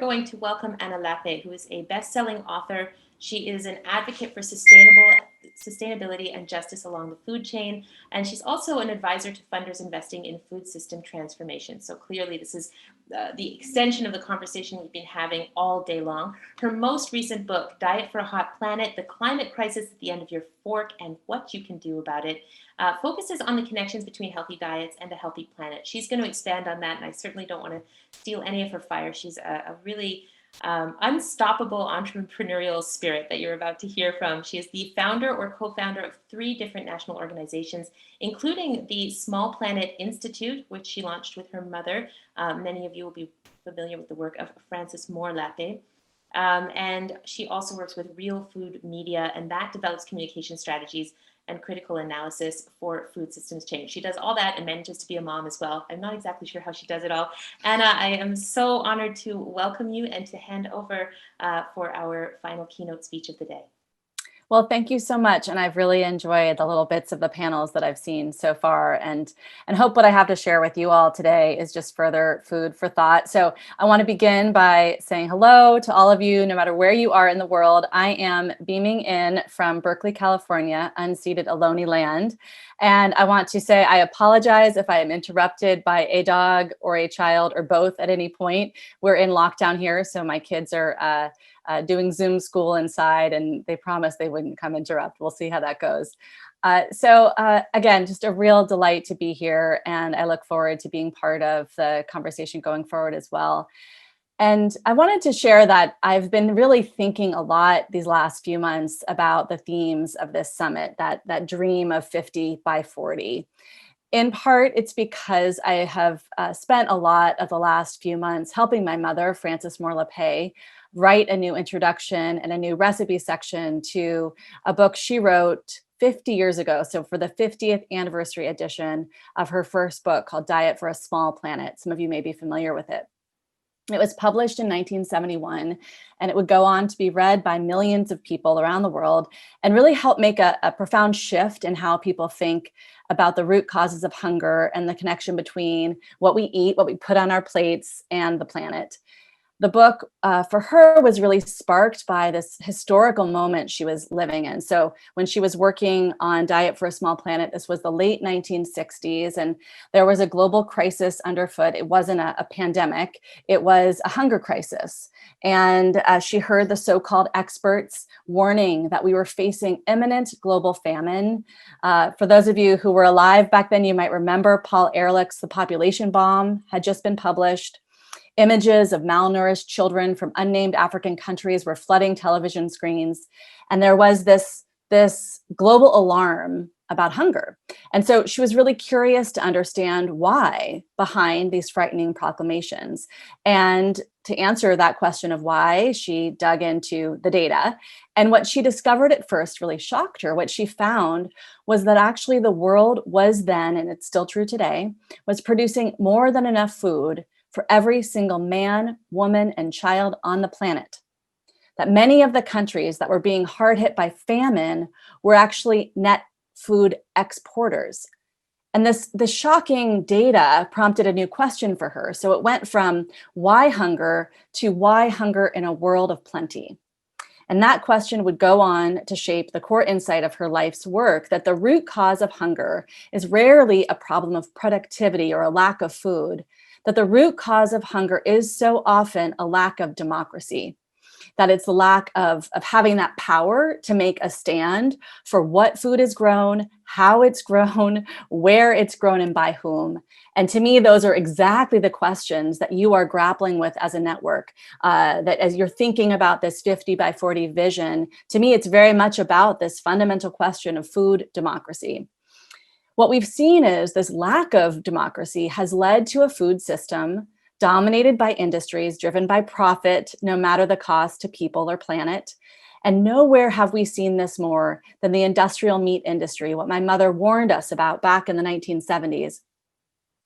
going to welcome Anna Lappe, who is a best-selling author. She is an advocate for sustainability and justice along the food chain, and she's also an advisor to funders investing in food system transformation. So clearly, this is the extension of the conversation we've been having all day long. Her most recent book, Diet for a Hot Planet: The Climate Crisis at the End of Your Fork and What You Can Do About It, focuses on the connections between healthy diets and a healthy planet. She's going to expand on that, and I certainly don't want to steal any of her fire. She's a really unstoppable entrepreneurial spirit that you're about to hear from. She is the founder or co-founder of 3 different national organizations, including the Small Planet Institute, which she launched with her mother. Many of you will be familiar with the work of Frances Moore Lappe. And she also works with Real Food Media, and that develops communication strategies and critical analysis for food systems change. She does all that and manages to be a mom as well. I'm not exactly sure how she does it all. Anna, I am so honored to welcome you and to hand over for our final keynote speech of the day. Well, thank you so much. And I've really enjoyed the little bits of the panels that I've seen so far, and hope what I have to share with you all today is just further food for thought. So I want to begin by saying hello to all of you, no matter where you are in the world. I am beaming in from Berkeley, California, unceded Ohlone land. And I want to say I apologize if I am interrupted by a dog or a child or both at any point. We're in lockdown here, so my kids are doing Zoom school inside, and they promised they wouldn't come interrupt. We'll see how that goes. So again, just a real delight to be here, and I look forward to being part of the conversation going forward as well. And I wanted to share that I've been really thinking a lot these last few months about the themes of this summit, that dream of 50 by 40. In part, it's because I have spent a lot of the last few months helping my mother, Frances Moore Lappe, write a new introduction and a new recipe section to a book she wrote 50 years ago. So for the 50th anniversary edition of her first book called Diet for a Small Planet. Some of you may be familiar with it. It was published in 1971, and it would go on to be read by millions of people around the world and really help make a profound shift in how people think about the root causes of hunger and the connection between what we eat, what we put on our plates, and the planet. The book for her was really sparked by this historical moment she was living in. So when she was working on Diet for a Small Planet, this was the late 1960s, and there was a global crisis underfoot. It wasn't a pandemic, it was a hunger crisis. And she heard the so-called experts warning that we were facing imminent global famine. For those of you who were alive back then, you might remember Paul Ehrlich's The Population Bomb had just been published. Images of malnourished children from unnamed African countries were flooding television screens. And there was this global alarm about hunger. And so she was really curious to understand why behind these frightening proclamations. And to answer that question of why, she dug into the data. And what she discovered at first really shocked her. What she found was that actually the world was then, and it's still true today, was producing more than enough food for every single man, woman, and child on the planet. That many of the countries that were being hard hit by famine were actually net food exporters. And this shocking data prompted a new question for her. So it went from why hunger to why hunger in a world of plenty. And that question would go on to shape the core insight of her life's work, that the root cause of hunger is rarely a problem of productivity or a lack of food, that the root cause of hunger is so often a lack of democracy, that it's the lack of having that power to make a stand for what food is grown, how it's grown, where it's grown, and by whom. And to me, those are exactly the questions that you are grappling with as a network, that as you're thinking about this 50 by 40 vision, to me, it's very much about this fundamental question of food democracy. What we've seen is this lack of democracy has led to a food system dominated by industries, driven by profit, no matter the cost to people or planet. And nowhere have we seen this more than the industrial meat industry, what my mother warned us about back in the 1970s.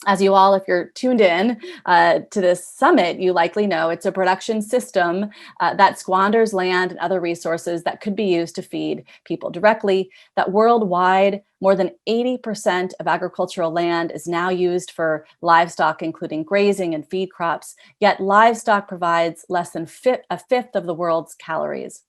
As you all, if you're tuned in to this summit, you likely know it's a production system that squanders land and other resources that could be used to feed people directly. That worldwide, more than 80% of agricultural land is now used for livestock, including grazing and feed crops, yet livestock provides less than a fifth of the world's calories.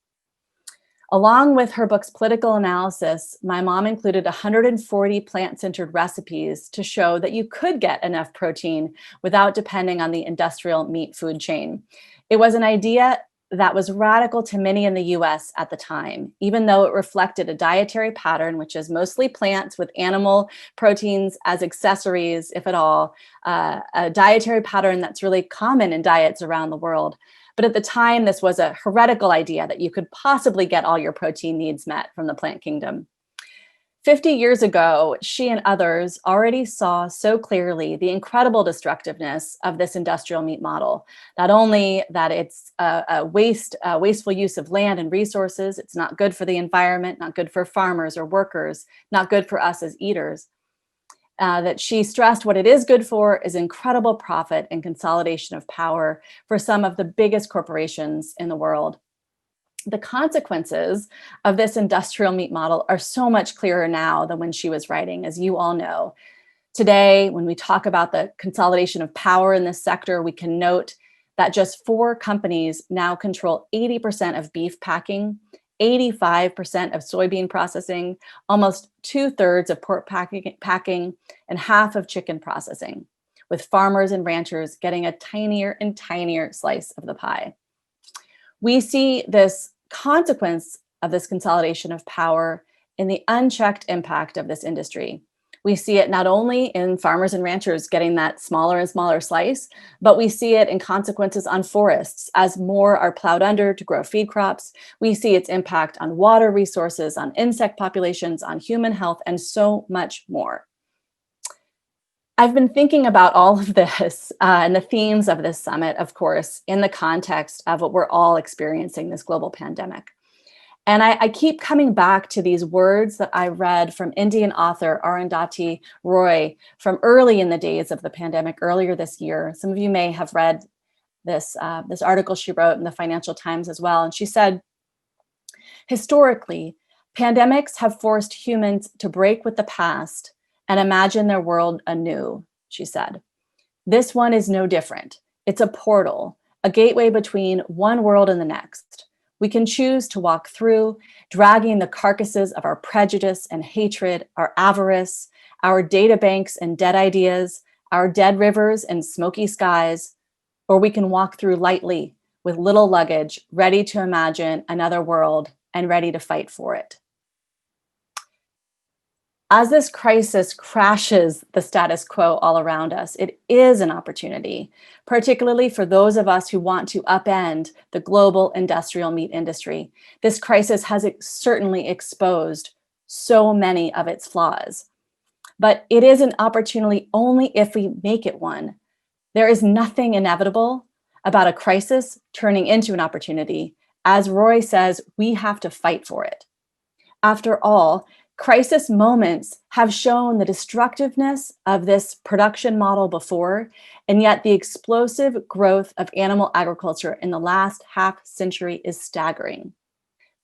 Along with her book's political analysis, my mom included 140 plant-centered recipes to show that you could get enough protein without depending on the industrial meat food chain. It was an idea that was radical to many in the US at the time, even though it reflected a dietary pattern, which is mostly plants with animal proteins as accessories, if at all, a dietary pattern that's really common in diets around the world. But at the time, this was a heretical idea that you could possibly get all your protein needs met from the plant kingdom. 50 years ago, she and others already saw so clearly the incredible destructiveness of this industrial meat model. Not only that it's a wasteful use of land and resources, it's not good for the environment, not good for farmers or workers, not good for us as eaters. That she stressed what it is good for is incredible profit and consolidation of power for some of the biggest corporations in the world. The consequences of this industrial meat model are so much clearer now than when she was writing, as you all know. Today, when we talk about the consolidation of power in this sector, we can note that just 4 companies now control 80% of beef packing, 85% of soybean processing, almost 2/3 of pork packing, and half of chicken processing, with farmers and ranchers getting a tinier and tinier slice of the pie. We see this consequence of this consolidation of power in the unchecked impact of this industry. We see it not only in farmers and ranchers getting that smaller and smaller slice, but we see it in consequences on forests as more are plowed under to grow feed crops. We see its impact on water resources, on insect populations, on human health, and so much more. I've been thinking about all of this and the themes of this summit, of course, in the context of what we're all experiencing, this global pandemic. And I keep coming back to these words that I read from Indian author Arundhati Roy from early in the days of the pandemic, earlier this year. Some of you may have read this article she wrote in the Financial Times as well. And she said, historically, pandemics have forced humans to break with the past and imagine their world anew, she said. This one is no different. It's a portal, a gateway between one world and the next. We can choose to walk through, dragging the carcasses of our prejudice and hatred, our avarice, our data banks and dead ideas, our dead rivers and smoky skies, or we can walk through lightly with little luggage, ready to imagine another world and ready to fight for it. As this crisis crashes the status quo all around us, it is an opportunity, particularly for those of us who want to upend the global industrial meat industry. This crisis has certainly exposed so many of its flaws, but it is an opportunity only if we make it one. There is nothing inevitable about a crisis turning into an opportunity. As Roy says, we have to fight for it. After all, crisis moments have shown the destructiveness of this production model before, and yet the explosive growth of animal agriculture in the last half century is staggering.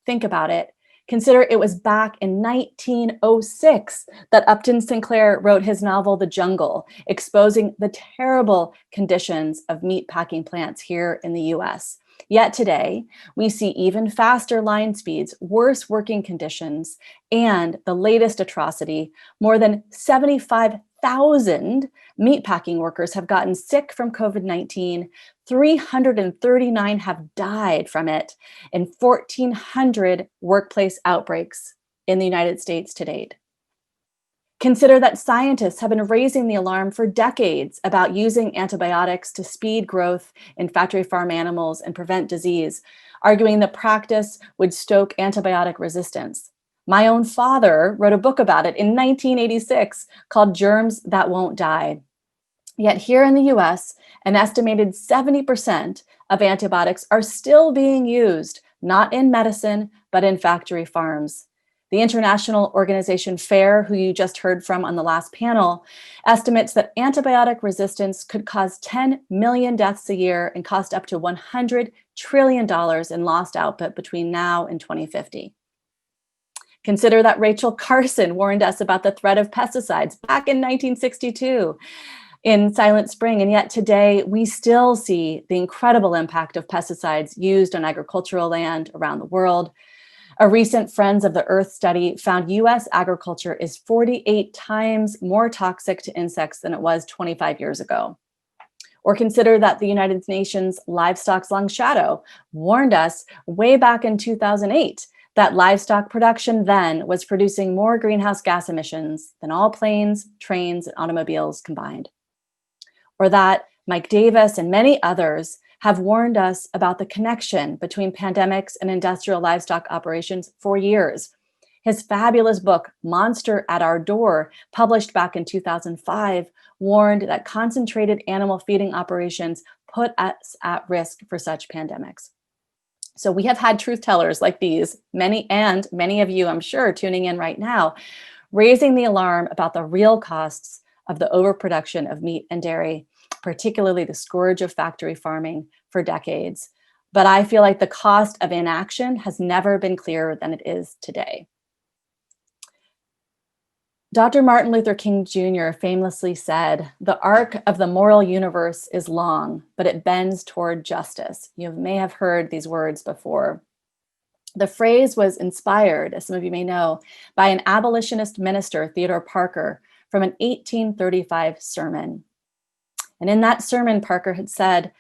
Think about it. Consider it was back in 1906 that Upton Sinclair wrote his novel, The Jungle, exposing the terrible conditions of meatpacking plants here in the US. Yet today, we see even faster line speeds, worse working conditions, and the latest atrocity, more than 75,000 meatpacking workers have gotten sick from COVID-19, 339 have died from it, and 1,400 workplace outbreaks in the United States to date. Consider that scientists have been raising the alarm for decades about using antibiotics to speed growth in factory farm animals and prevent disease, arguing the practice would stoke antibiotic resistance. My own father wrote a book about it in 1986 called Germs That Won't Die. Yet here in the US, an estimated 70% of antibiotics are still being used, not in medicine, but in factory farms. The international organization FAIR, who you just heard from on the last panel, estimates that antibiotic resistance could cause 10 million deaths a year and cost up to $100 trillion in lost output between now and 2050. Consider that Rachel Carson warned us about the threat of pesticides back in 1962 in Silent Spring, and yet today we still see the incredible impact of pesticides used on agricultural land around the world. A recent Friends of the Earth study found US agriculture is 48 times more toxic to insects than it was 25 years ago. Or consider that the United Nations Livestock's Long Shadow warned us way back in 2008 that livestock production then was producing more greenhouse gas emissions than all planes, trains, and automobiles combined. Or that Mike Davis and many others have warned us about the connection between pandemics and industrial livestock operations for years. His fabulous book, Monster at Our Door, published back in 2005, warned that concentrated animal feeding operations put us at risk for such pandemics. So we have had truth tellers like these, many of you, I'm sure, tuning in right now, raising the alarm about the real costs of the overproduction of meat and dairy, particularly the scourge of factory farming, for decades. But I feel like the cost of inaction has never been clearer than it is today. Dr. Martin Luther King Jr. famously said, "The arc of the moral universe is long, but it bends toward justice." You may have heard these words before. The phrase was inspired, as some of you may know, by an abolitionist minister, Theodore Parker, from an 1835 sermon. And in that sermon, Parker had said,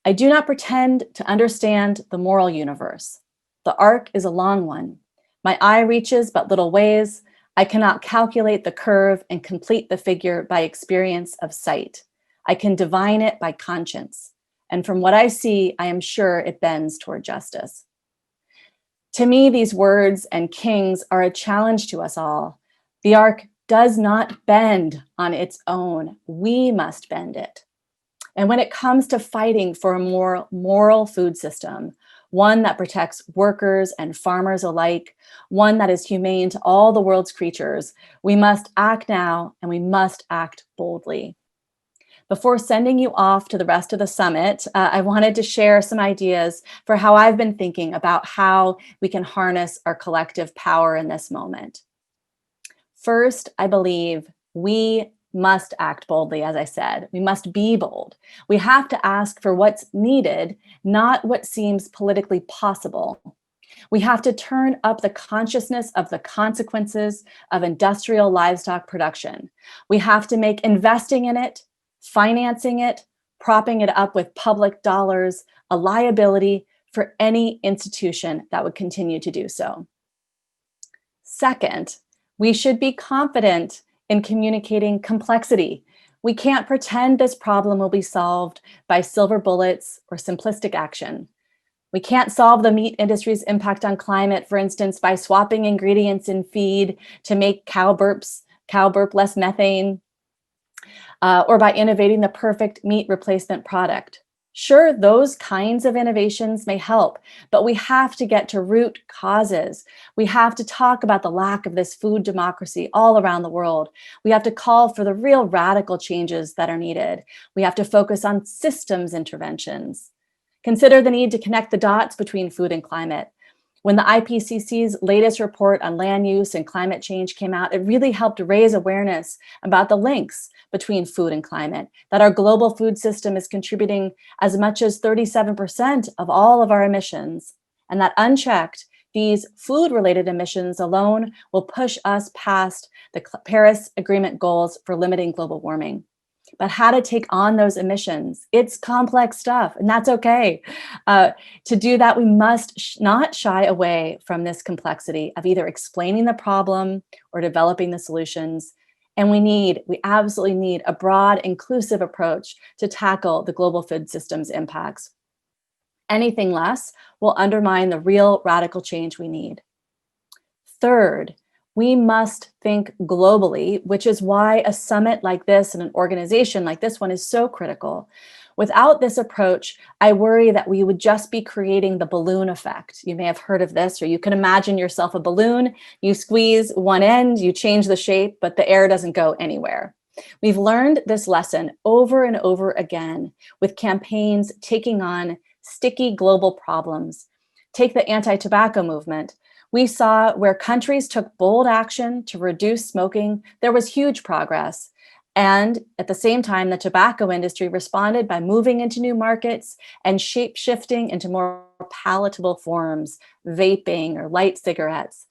"I do not pretend to understand the moral universe. The arc is a long one. My eye reaches but little ways. I cannot calculate the curve and complete the figure by experience of sight. I can divine it by conscience. And from what I see, I am sure it bends toward justice." To me, these words and King's are a challenge to us all. The arc does not bend on its own. We must bend it. And when it comes to fighting for a more moral food system, one that protects workers and farmers alike, one that is humane to all the world's creatures, we must act now and we must act boldly. Before sending you off to the rest of the summit, I wanted to share some ideas for how I've been thinking about how we can harness our collective power in this moment. First, I believe we must act boldly, as I said. We must be bold. We have to ask for what's needed, not what seems politically possible. We have to turn up the consciousness of the consequences of industrial livestock production. We have to make investing in it, financing it, propping it up with public dollars, a liability for any institution that would continue to do so. Second, we should be confident in communicating complexity. We can't pretend this problem will be solved by silver bullets or simplistic action. We can't solve the meat industry's impact on climate, for instance, by swapping ingredients in feed to make cow burp less methane, or by innovating the perfect meat replacement product. Sure, those kinds of innovations may help, but we have to get to root causes. We have to talk about the lack of this food democracy all around the world. We have to call for the real radical changes that are needed. We have to focus on systems interventions. Consider the need to connect the dots between food and climate. When the IPCC's latest report on land use and climate change came out, it really helped raise awareness about the links between food and climate, that our global food system is contributing as much as 37% of all of our emissions, and that unchecked, these food-related emissions alone will push us past the Paris Agreement goals for limiting global warming. But how to take on those emissions, it's complex stuff, and that's okay. To do that, we must not shy away from this complexity of either explaining the problem or developing the solutions. And we absolutely need a broad, inclusive approach to tackle the global food system's impacts. Anything less will undermine the real radical change we need. Third, we must think globally, which is why a summit like this and an organization like this one is so critical. Without this approach, I worry that we would just be creating the balloon effect. You may have heard of this, or you can imagine yourself a balloon. You squeeze one end, you change the shape, but the air doesn't go anywhere. We've learned this lesson over and over again with campaigns taking on sticky global problems. Take the anti-tobacco movement. We saw where countries took bold action to reduce smoking, there was huge progress. And at the same time, the tobacco industry responded by moving into new markets and shape-shifting into more palatable forms, vaping or light cigarettes,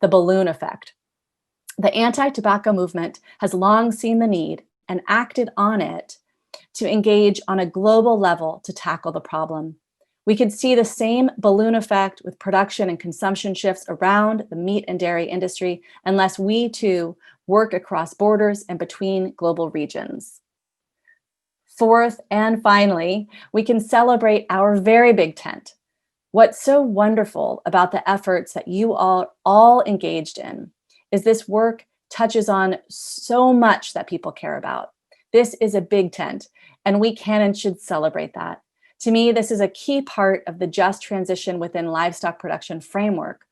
the balloon effect. The anti-tobacco movement has long seen the need and acted on it to engage on a global level to tackle the problem. We could see the same balloon effect with production and consumption shifts around the meat and dairy industry unless we too work across borders and between global regions. Fourth, and finally, we can celebrate our very big tent. What's so wonderful about the efforts that you all engaged in is this work touches on so much that people care about. This is a big tent, and we can and should celebrate that. To me, this is a key part of the just transition within livestock production framework,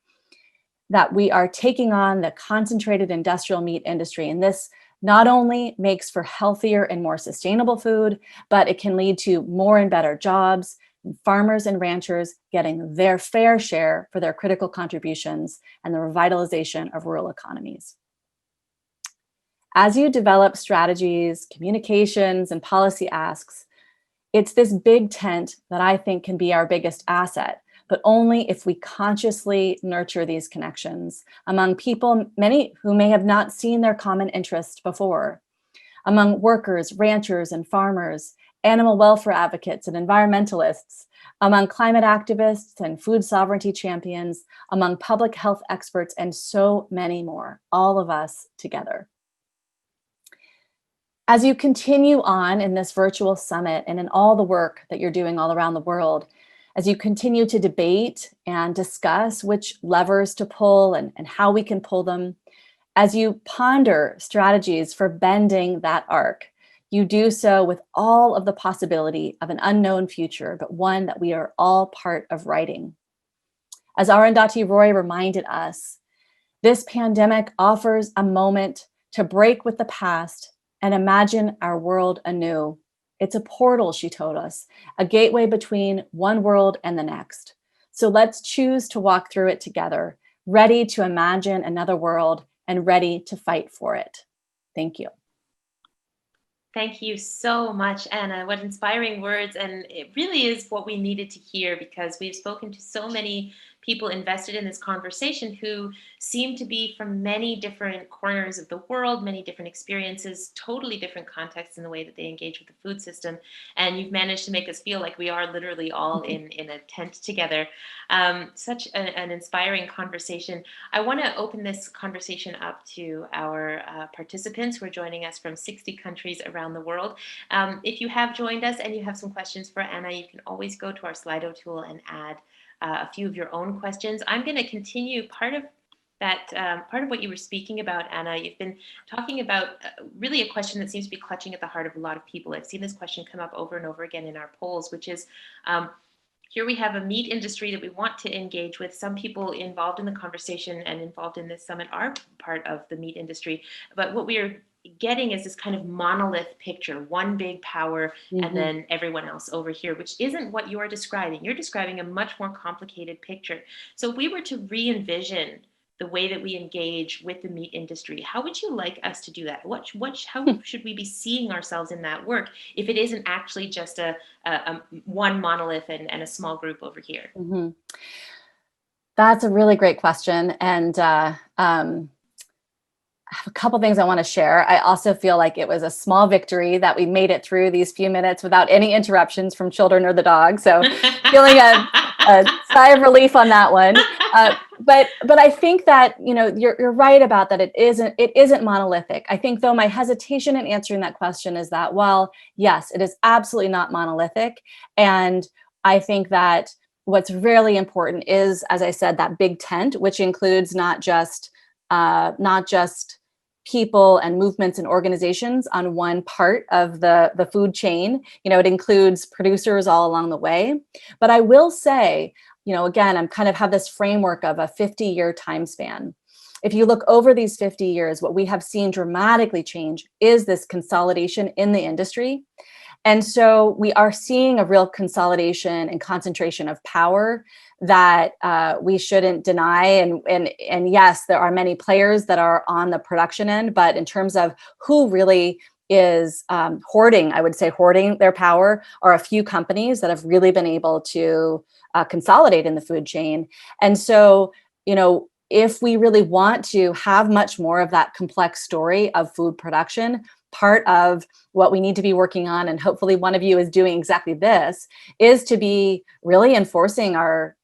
that we are taking on the concentrated industrial meat industry. And this not only makes for healthier and more sustainable food, but it can lead to more and better jobs, and farmers and ranchers getting their fair share for their critical contributions and the revitalization of rural economies. As you develop strategies, communications, and policy asks, it's this big tent that I think can be our biggest asset, but only if we consciously nurture these connections among people, many who may have not seen their common interest before, among workers, ranchers, and farmers, animal welfare advocates and environmentalists, among climate activists and food sovereignty champions, among public health experts, and so many more, all of us together. As you continue on in this virtual summit and in all the work that you're doing all around the world, as you continue to debate and discuss which levers to pull and how we can pull them, as you ponder strategies for bending that arc, you do so with all of the possibility of an unknown future, but one that we are all part of writing. As Arundhati Roy reminded us, this pandemic offers a moment to break with the past and imagine our world anew. It's a portal, she told us, a gateway between one world and the next. So let's choose to walk through it together, ready to imagine another world and ready to fight for it. Thank you. Thank you so much, Anna. What inspiring words. And it really is what we needed to hear, because we've spoken to so many people invested in this conversation who seem to be from many different corners of the world, many different experiences, totally different contexts in the way that they engage with the food system. And you've managed to make us feel like we are literally all in a tent together. Such an inspiring conversation. I want to open this conversation up to our participants who are joining us from 60 countries around the world. If you have joined us and you have some questions for Anna, you can always go to our Slido tool and add a few of your own questions. I'm going to continue part of what you were speaking about, Anna. You've been talking about really a question that seems to be clutching at the heart of a lot of people. I've seen this question come up over and over again in our polls, which is, here we have a meat industry that we want to engage with. Some people involved in the conversation and involved in this summit are part of the meat industry. But what we are getting is this kind of monolith picture, one big power, and then everyone else over here, which isn't what you're describing. You're describing a much more complicated picture. So if we were to re-envision the way that we engage with the meat industry, how would you like us to do that? How should we be seeing ourselves in that work if it isn't actually just a one monolith and a small group over here? That's a really great question. And I have a couple things I want to share. I also feel like it was a small victory that we made it through these few minutes without any interruptions from children or the dog. So feeling a sigh of relief on that one. But I think that, you're right about that. It isn't monolithic. I think, though, my hesitation in answering that question is that, while yes, it is absolutely not monolithic. And I think that what's really important is, as I said, that big tent, which includes not just people and movements and organizations on one part of the food chain. It includes producers all along the way. But I will say, again, I'm kind of have this framework of a 50-year time span. If you look over these 50 years, what we have seen dramatically change is this consolidation in the industry. And so we are seeing a real consolidation and concentration of power that we shouldn't deny. And yes, there are many players that are on the production end, but in terms of who really is hoarding, I would say hoarding their power, are a few companies that have really been able to consolidate in the food chain. And so, if we really want to have much more of that complex story of food production, part of what we need to be working on, and hopefully one of you is doing exactly this, is to be really enforcing our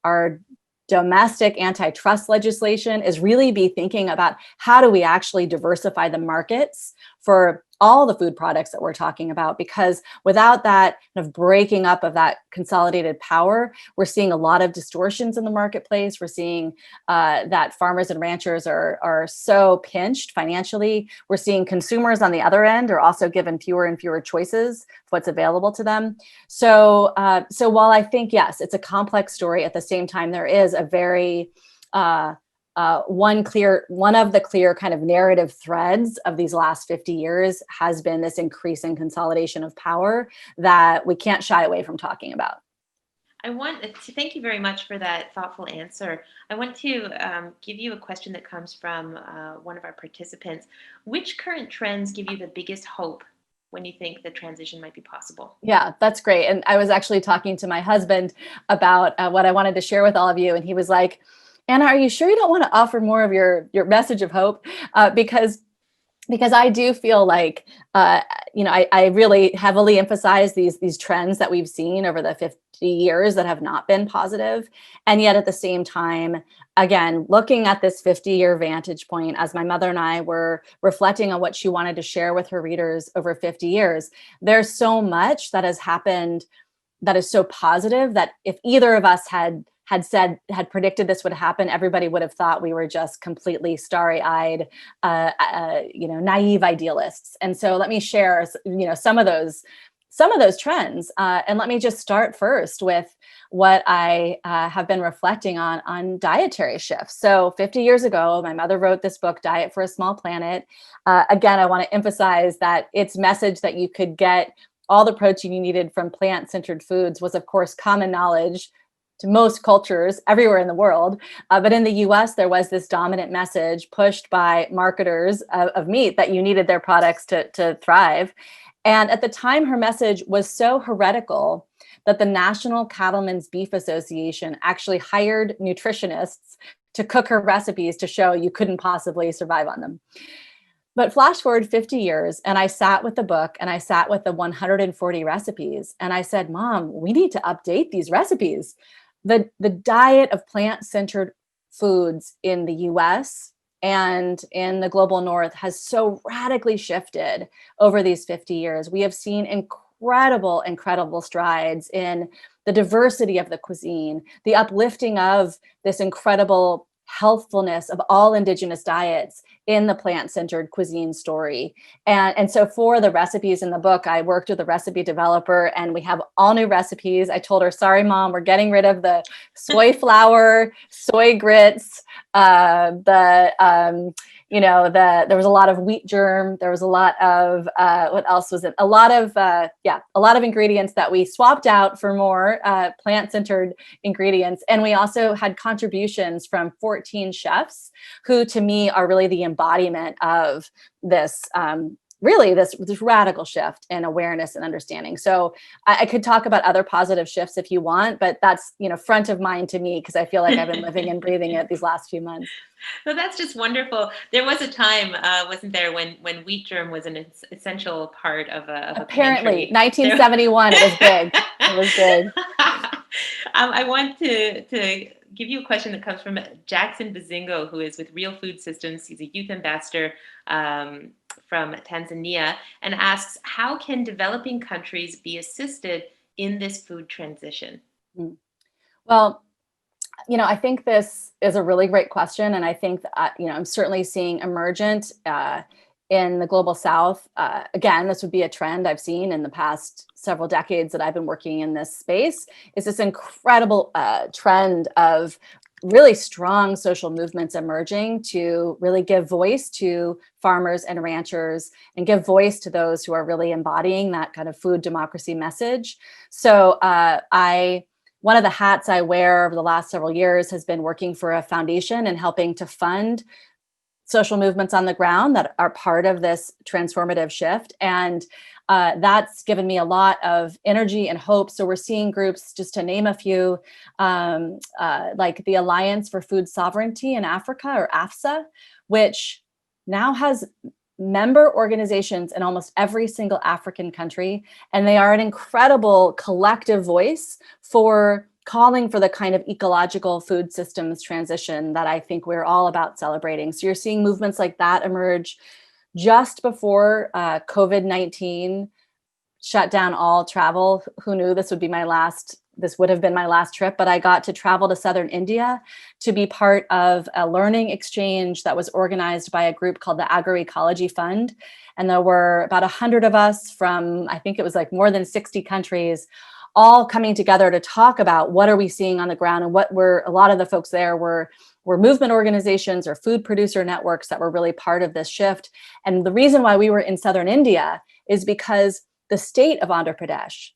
domestic antitrust legislation, is really be thinking about how do we actually diversify the markets for all the food products that we're talking about, because without that kind of breaking up of that consolidated power, we're seeing a lot of distortions in the marketplace. We're seeing that farmers and ranchers are so pinched financially. We're seeing consumers on the other end are also given fewer and fewer choices of what's available to them. So while I think, yes, it's a complex story, at the same time, there is a very one of the clear kind of narrative threads of these last 50 years has been this increasing consolidation of power that we can't shy away from talking about. I want to thank you very much for that thoughtful answer. I want to give you a question that comes from one of our participants. Which current trends give you the biggest hope when you think the transition might be possible? Yeah, that's great. And I was actually talking to my husband about what I wanted to share with all of you. And he was like, Anna, are you sure you don't want to offer more of your message of hope? Because I do feel like, I really heavily emphasize these trends that we've seen over the 50 years that have not been positive. And yet at the same time, again, looking at this 50-year vantage point, as my mother and I were reflecting on what she wanted to share with her readers over 50 years, there's so much that has happened that is so positive that if either of us had predicted this would happen, everybody would have thought we were just completely starry-eyed, naive idealists. And so let me share, some of those trends. And let me just start first with what I have been reflecting on dietary shifts. So 50 years ago, my mother wrote this book, Diet for a Small Planet. Again, I want to emphasize that its message that you could get all the protein you needed from plant-centered foods was, of course, common knowledge to most cultures everywhere in the world. But in the US, there was this dominant message pushed by marketers of meat that you needed their products to thrive. And at the time, her message was so heretical that the National Cattlemen's Beef Association actually hired nutritionists to cook her recipes to show you couldn't possibly survive on them. But flash forward 50 years, and I sat with the book and I sat with the 140 recipes. And I said, Mom, we need to update these recipes. The diet of plant-centered foods in the US and in the global north has so radically shifted over these 50 years. We have seen incredible strides in the diversity of the cuisine, the uplifting of this incredible healthfulness of all indigenous diets in the plant-centered cuisine story. And so for the recipes in the book, I worked with a recipe developer and we have all new recipes. I told her, sorry, Mom, we're getting rid of the soy flour, soy grits, there was a lot of wheat germ. There was a lot of, what else was it? A lot of ingredients that we swapped out for more plant-centered ingredients. And we also had contributions from 14 chefs who, to me, are really the embodiment of this, this radical shift in awareness and understanding. So I could talk about other positive shifts if you want, but that's, front of mind to me because I feel like I've been living and breathing it these last few months. Well, that's just wonderful. There was a time, wasn't there, when wheat germ was an essential part of a Apparently, pantry. 1971, it was big. It was big. I want to give you a question that comes from Jackson Bazingo, who is with Real Food Systems. He's a youth ambassador from Tanzania, and asks, how can developing countries be assisted in this food transition? Well, I think this is a really great question. And I think that, I'm certainly seeing emergent in the global south, again, this would be a trend I've seen in the past several decades that I've been working in this space, is this incredible trend of really strong social movements emerging to really give voice to farmers and ranchers and give voice to those who are really embodying that kind of food democracy message. So one of the hats I wear over the last several years has been working for a foundation and helping to fund social movements on the ground that are part of this transformative shift. And that's given me a lot of energy and hope. So we're seeing groups, just to name a few, like the Alliance for Food Sovereignty in Africa, or AFSA, which now has member organizations in almost every single African country. And they are an incredible collective voice for calling for the kind of ecological food systems transition that I think we're all about celebrating. So you're seeing movements like that emerge just before COVID-19 shut down all travel. Who knew this would have been my last trip, but I got to travel to southern India to be part of a learning exchange that was organized by a group called the Agroecology Fund. And there were about 100 of us from, I think it was like more than 60 countries, all coming together to talk about what are we seeing on the ground. And a lot of the folks there were movement organizations or food producer networks that were really part of this shift. And the reason why we were in southern India is because the state of Andhra Pradesh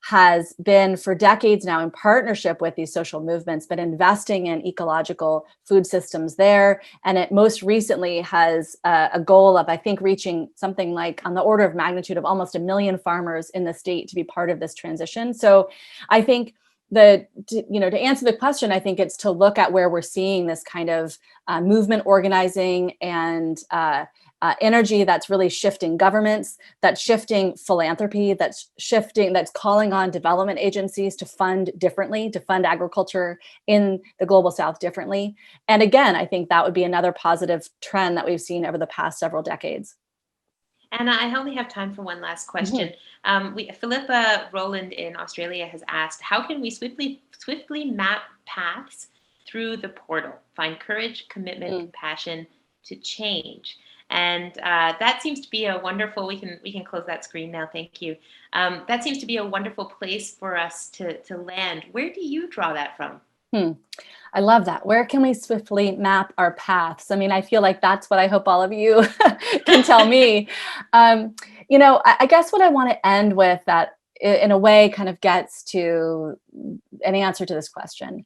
has been for decades now, in partnership with these social movements, been investing in ecological food systems there. And it most recently has a goal of, I think, reaching something like on the order of magnitude of almost 1 million farmers in the state to be part of this transition. So I think to answer the question, I think it's to look at where we're seeing this kind of movement organizing and energy that's really shifting governments, that's shifting philanthropy, that's calling on development agencies to fund differently, to fund agriculture in the global south differently. And again, I think that would be another positive trend that we've seen over the past several decades. Anna, I only have time for one last question. Philippa Rowland in Australia has asked, how can we swiftly map paths through the portal, find courage, commitment, compassion to change? And that seems to be a wonderful, we can close that screen now, thank you. That seems to be a wonderful place for us to land. Where do you draw that from? I love that. Where can we swiftly map our paths? I mean, I feel like that's what I hope all of you can tell me. I guess what I want to end with that in a way kind of gets to an answer to this question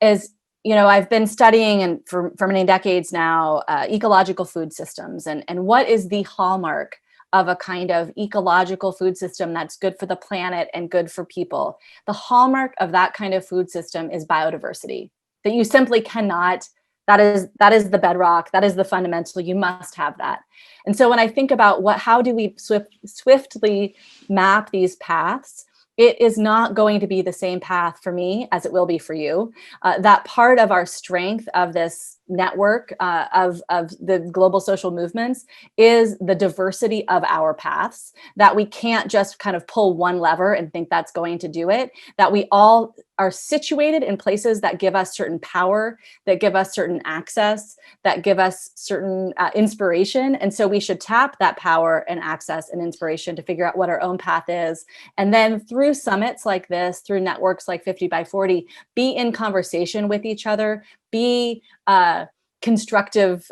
is, I've been studying and for many decades now, ecological food systems and what is the hallmark of a kind of ecological food system that's good for the planet and good for people. The hallmark of that kind of food system is biodiversity, that you simply cannot, that is the bedrock, that is the fundamental, you must have that. And so when I think about how do we swiftly map these paths, it is not going to be the same path for me as it will be for you. That part of our strength of this network of the global social movements is the diversity of our paths, that we can't just kind of pull one lever and think that's going to do it, that we all are situated in places that give us certain power, that give us certain access, that give us certain inspiration. And so we should tap that power and access and inspiration to figure out what our own path is. And then through summits like this, through networks like 50 by 40, be in conversation with each other, be constructive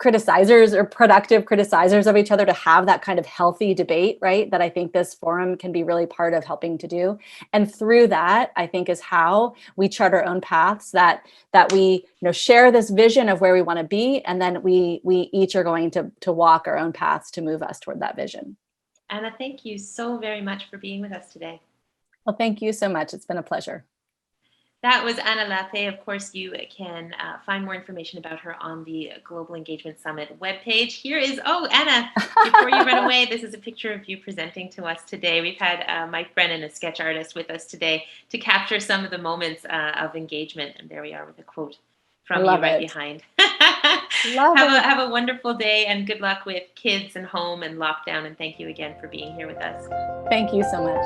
criticizers or productive criticizers of each other, to have that kind of healthy debate, right? That I think this forum can be really part of helping to do. And through that, I think is how we chart our own paths, that we share this vision of where we want to be, and then we each are going to walk our own paths to move us toward that vision. Anna, thank you so very much for being with us today. Well, thank you so much. It's been a pleasure. That was Anna Lappe. Of course, you can find more information about her on the Global Engagement Summit webpage. Here is, Anna, before you run away, this is a picture of you presenting to us today. We've had Mike Brennan, a sketch artist, with us today to capture some of the moments of engagement. And there we are with a quote from you right behind. Have a wonderful day, and good luck with kids and home and lockdown. And thank you again for being here with us. Thank you so much.